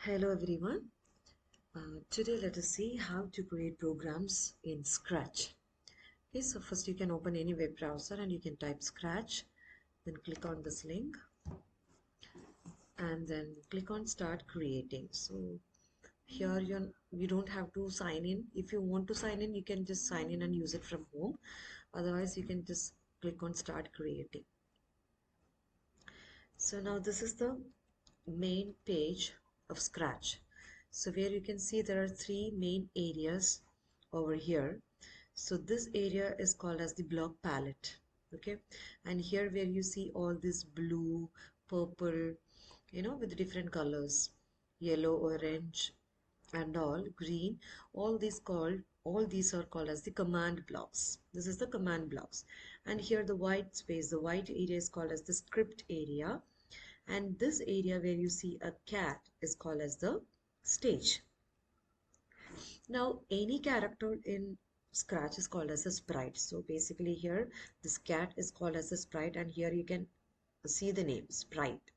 Hello everyone. Today let us see how to create programs in Scratch. Okay, so first you can open any web browser and you can type Scratch, then click on this link and then click on Start Creating. So here you don't have to sign in. If you want to sign in, you can just sign in and use it from home. Otherwise, you can just click on Start Creating. So now this is the main page of Scratch. So where you can see there are three main areas over here. So this area is called as the block palette. Okay, and here where you see all this blue, purple, with different colors, yellow, orange, and all green, all these are called as the command blocks. This is the command blocks. And here the white space, the white area is called as the script area, and this area where you see a cat is called as the stage. Now any character in Scratch is called as a sprite. So basically here this cat is called as a sprite, and here you can see the name sprite.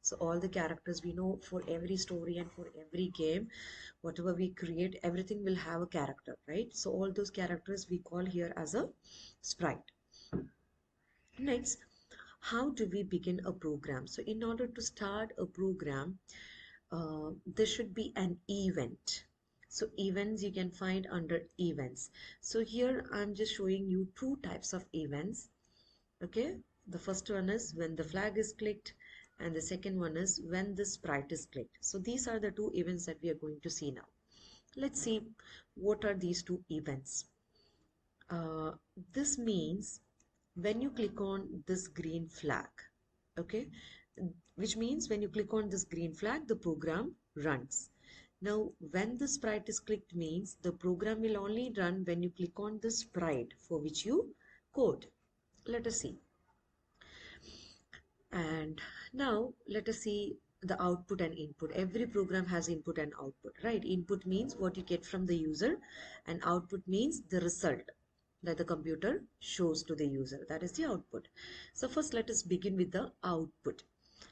So all the characters we know, for every story and for every game, whatever we create, everything will have a character, right? So all those characters we call here as a sprite. Next, how do we begin a program? So in order to start a program, there should be an event. So events you can find under events. So here I'm just showing you two types of events. Okay, the first one is when the flag is clicked, and the second one is when the sprite is clicked. So these are the two events that we are going to see now. Let's see what are these two events. uh, this means when you click on this green flag, okay, which means when you click on this green flag, the program runs. Now when the sprite is clicked means the program will only run when you click on the sprite for which you code. Let us see. And now let us see the output and input. Every program has input and output, right? Input means what you get from the user, and output means the result that the computer shows to the user. That is the output. So first let us begin with the output.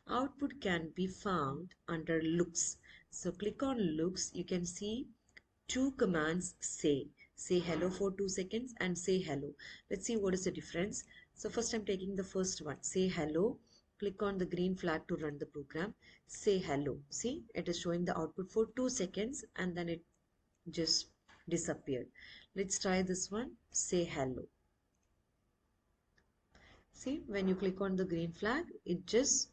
Output can be found under looks. So click on looks. You can see two commands, say hello for 2 seconds and say hello. Let's see what is the difference. So first I'm taking the first one, say hello. Click on the green flag to run the program. Say hello. See, it is showing the output for 2 seconds and then it just disappeared. Let's try this one, say hello. See, when you click on the green flag, it just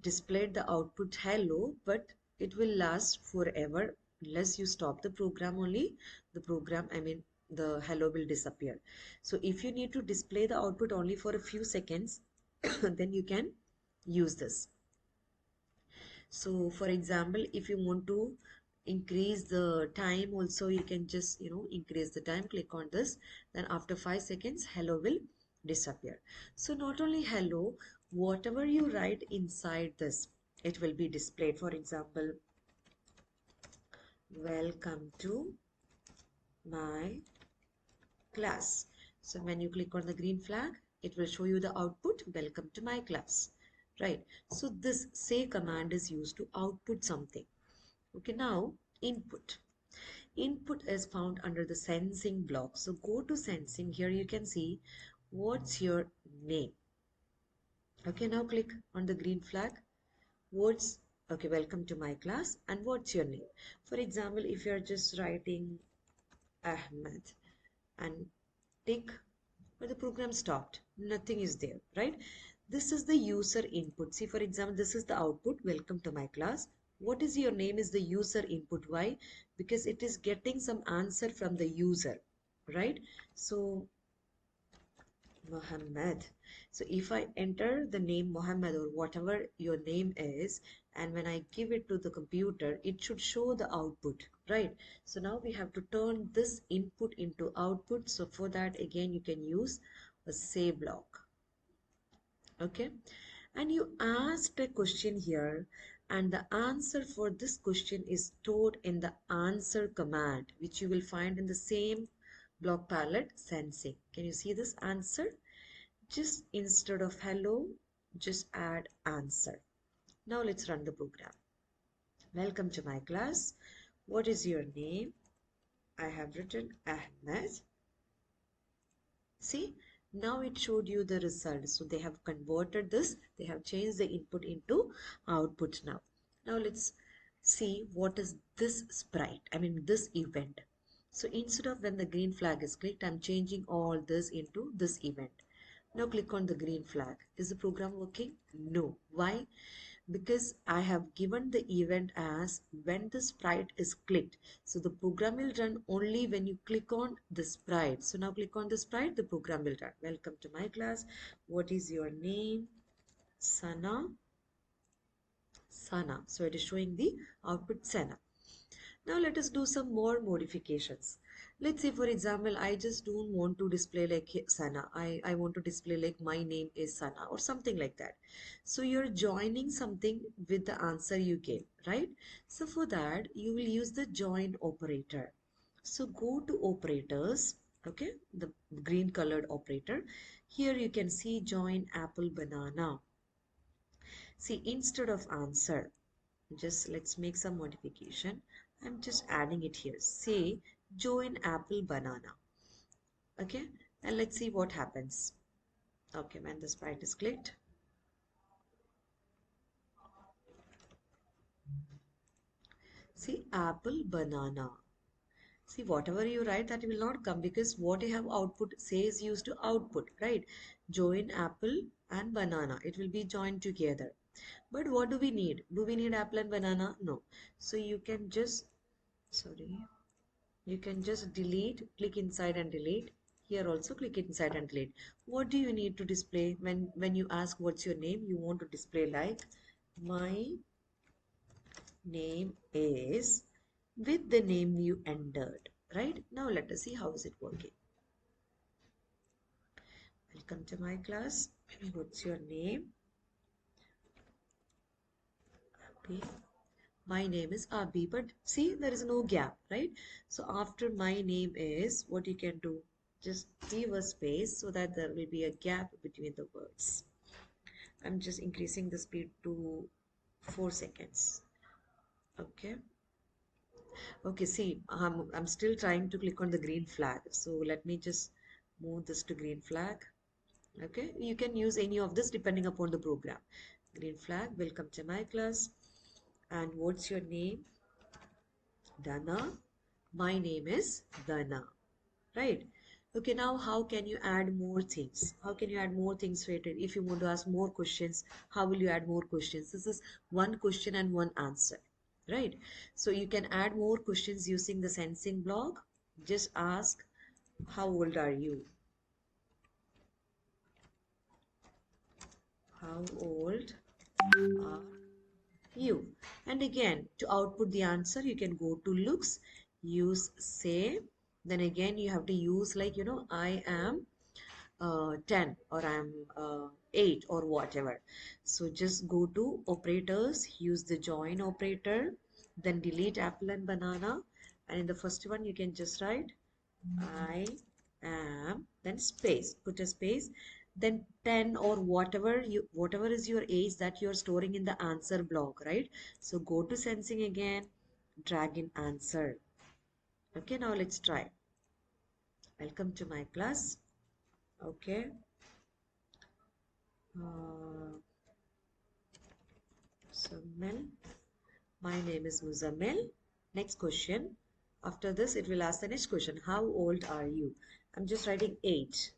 displayed the output hello, but it will last forever unless you stop the program. Only the program, I mean the hello, will disappear. So if you need to display the output only for a few seconds then you can use this. So for example, if you want to increase the time also, you can just increase the time. Click on this, then after 5 seconds hello will disappear. So not only hello, whatever you write inside this, it will be displayed. For example, welcome to my class. So when you click on the green flag, it will show you the output, welcome to my class, right? So this say command is used to output something. Okay, now input. Input is found under the sensing block. So go to sensing. Here you can see what's your name. Okay, now click on the green flag. What's, okay, welcome to my class, and what's your name? For example, if you're just writing Ahmed and tick, but the program stopped, nothing is there, right? This is the user input. See, for example, this is the output, welcome to my class. What is your name is the user input. Why? Because it is getting some answer from the user, right? So Mohammed. So if I enter the name Mohammed or whatever your name is, and when I give it to the computer, it should show the output, right? So now we have to turn this input into output. So for that, again, you can use a say block. Okay. And you asked a question here, and the answer for this question is stored in the answer command, which you will find in the same block palette sensing. Can you see this answer? Just instead of hello, just add answer. Now let's run the program. Welcome to my class. What is your name? I have written Ahmed. See, now it showed you the result. So they have converted this. They have changed the input into output now. Now let's see what is this sprite. I mean this event. So instead of when the green flag is clicked, I'm changing all this into this event. Now click on the green flag. Is the program working? No. Why? Because I have given the event as when the sprite is clicked. So the program will run only when you click on the sprite. So now click on the sprite, the program will run. Welcome to my class. What is your name? Sana. Sana. So it is showing the output Sana. Now let us do some more modifications. Let's say for example, I just don't want to display like Sana. I want to display like my name is Sana or something like that. So you're joining something with the answer you gave, right? So for that, you will use the join operator. So go to operators, okay, the green colored operator. Here you can see join apple banana. See, instead of answer, just let's make some modification. I'm just adding it here. Say join apple banana. Okay, and let's see what happens. Okay, when the sprite is clicked, see apple banana. See, whatever you write, that will not come because what you have output says used to output, right? Join apple and banana. It will be joined together. But what do we need? Do we need apple and banana? No. So you can just, sorry, you can just delete, click inside and delete. Here also click inside and delete. What do you need to display when you ask what's your name? You want to display like my name is with the name you entered, right? Now let us see how is it working. Welcome to my class. What's your name? Abhi. My name is Abhi, but see there is no gap, right? So after my name is, what you can do, just leave a space so that there will be a gap between the words. I'm just increasing the speed to 4 seconds. Okay. Okay, see, I'm still trying to click on the green flag. So let me just move this to green flag. Okay, you can use any of this depending upon the program. Green flag, welcome to my class. And what's your name? Dana. My name is Dana. Right? Okay, now how can you add more things? How can you add more things to it? If you want to ask more questions, how will you add more questions? This is one question and one answer, right? So you can add more questions using the sensing block. Just ask, how old are you? How old are you? And again, to output the answer, you can go to looks, use say, then again you have to use like, I am 10 or I'm 8 or whatever. So just go to operators, use the join operator, then delete apple and banana, and in the first one you can just write I am, then space, put a space, then 10 or whatever is your age that you're storing in the answer block, right? So go to sensing again, drag in answer. Okay, now let's try. Welcome to my class. Okay. Muzammil. My name is Muzammil. Next question. After this, it will ask the next question. How old are you? I'm just writing 8.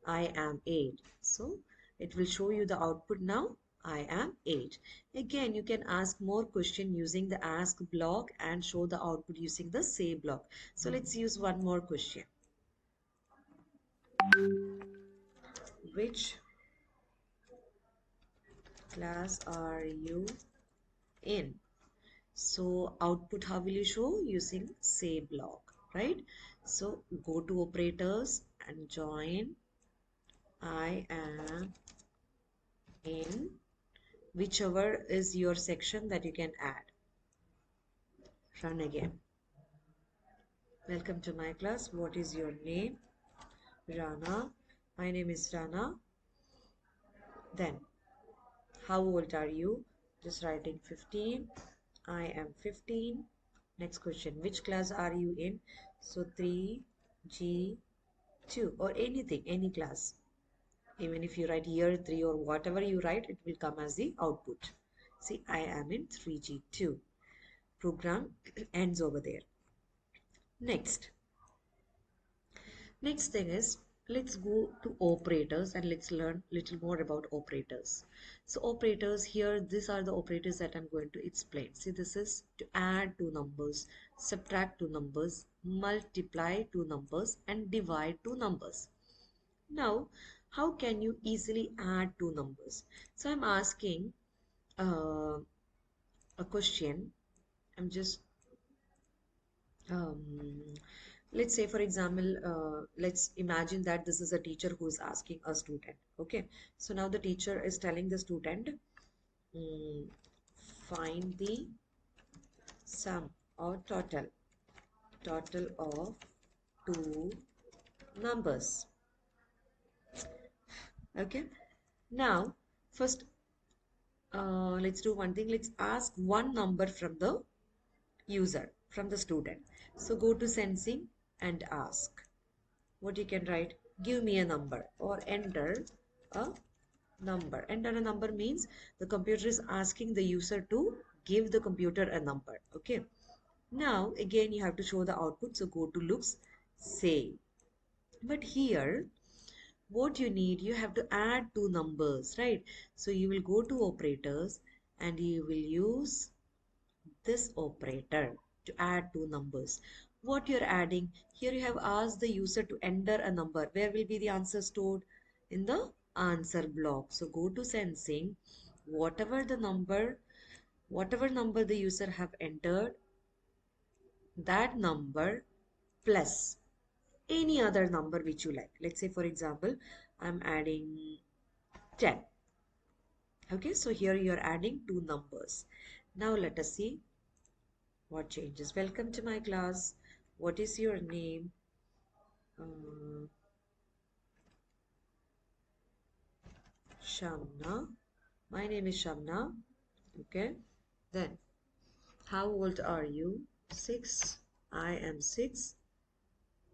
I am 8. So it will show you the output now. I am 8. Again, you can ask more question using the ask block and show the output using the say block. So let's use one more question. Which class are you in? So output, how will you show? Using say block, right? So go to operators and join I am in whichever is your section that you can add. Run again. Welcome to my class. What is your name? Rana. My name is Rana. Then, how old are you? Just writing 15. I am 15. Next question, which class are you in? So 3G2 or anything, any class. Even if you write year 3 or whatever you write, it will come as the output. See, I am in 3G2. Program ends over there. Next thing is, let's go to operators and let's learn little more about operators. So operators here, these are the operators that I'm going to explain. See, this is to add two numbers, subtract two numbers, multiply two numbers, and divide two numbers. Now, how can you easily add two numbers? So I'm asking a question. I'm just um, let's say, for example, let's imagine that this is a teacher who is asking a student. Okay, so now the teacher is telling the student, mm, find the sum or total of two numbers. Okay, now first let's do one thing. Let's ask one number from the user, from the student. So go to sensing and ask. What you can write, give me a number or enter a number. Enter a number means the computer is asking the user to give the computer a number. Okay, now again you have to show the output, so go to looks, say. But here what you need, you have to add two numbers, right? So you will go to operators and you will use this operator to add two numbers. What you're adding here, you have asked the user to enter a number. Where will be the answer stored? In the answer block. So go to sensing, whatever the number, whatever number the user have entered, that number plus any other number which you like. Let's say, for example, I'm adding 10. Okay, so here you're adding two numbers. Now let us see what changes. Welcome to my class. What is your name? Uh, Shamna. My name is Shamna. Okay. Then, how old are you? 6. I am 6.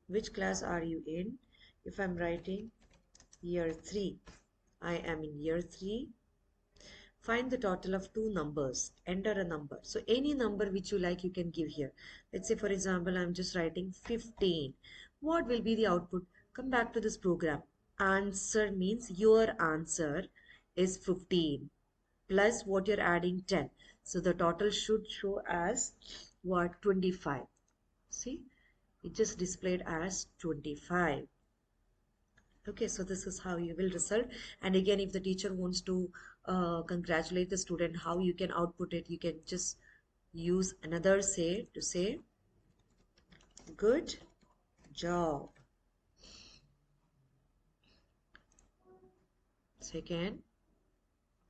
Which class are you in? If I'm writing year 3, I am in year 3. Find the total of two numbers. Enter a number. So any number which you like, you can give here. Let's say, for example, I'm just writing 15. What will be the output? Come back to this program. Answer means your answer is 15 plus what you're adding 10. So the total should show as what? 25. See, it just displayed as 25. Okay, so this is how you will result. And again, if the teacher wants to congratulate the student, how you can output it, you can just use another say to say, good job. Second,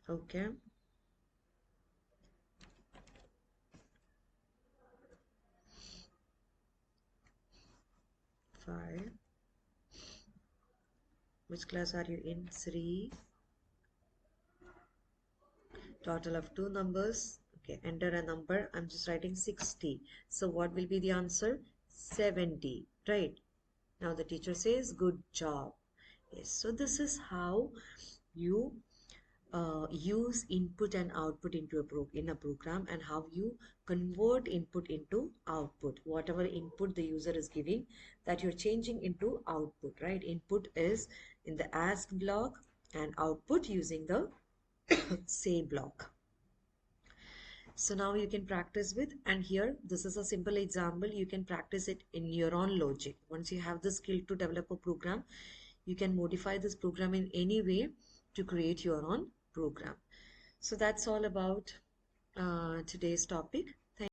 okay. 5. Which class are you in? 3. Total of two numbers. Okay, enter a number. I'm just writing 60. So what will be the answer? 70, right? Now the teacher says, good job. Yes, so this is how you use input and output into in a program, and how you convert input into output. Whatever input the user is giving, that you're changing into output, right? Input is in the ask block and output using the say block. So now you can practice with, and here this is a simple example. You can practice it in your own logic. Once you have the skill to develop a program, you can modify this program in any way to create your own program. So that's all about today's topic.